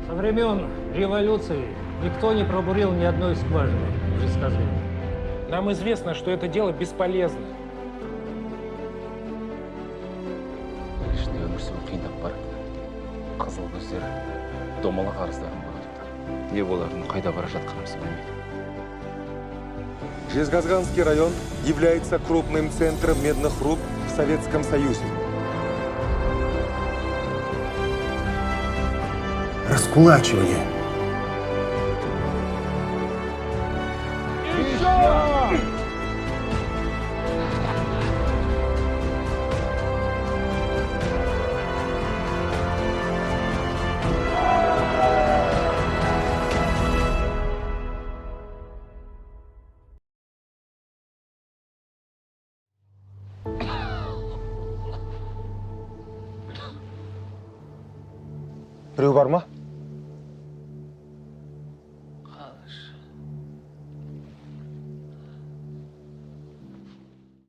Со времен революции никто не пробурил ни одной скважины в Жесказгане. Нам известно, что это дело бесполезно. Ішінде өмір сүру қиындап барады. Қызыл көздер домалақ арыздарын көріп жатыр. Не олардың қайда бара жатқанымызды білмейді. Жезказганский район является крупным центром медных руд в Советском Союзе. Раскулачивание. Біреу бар ма?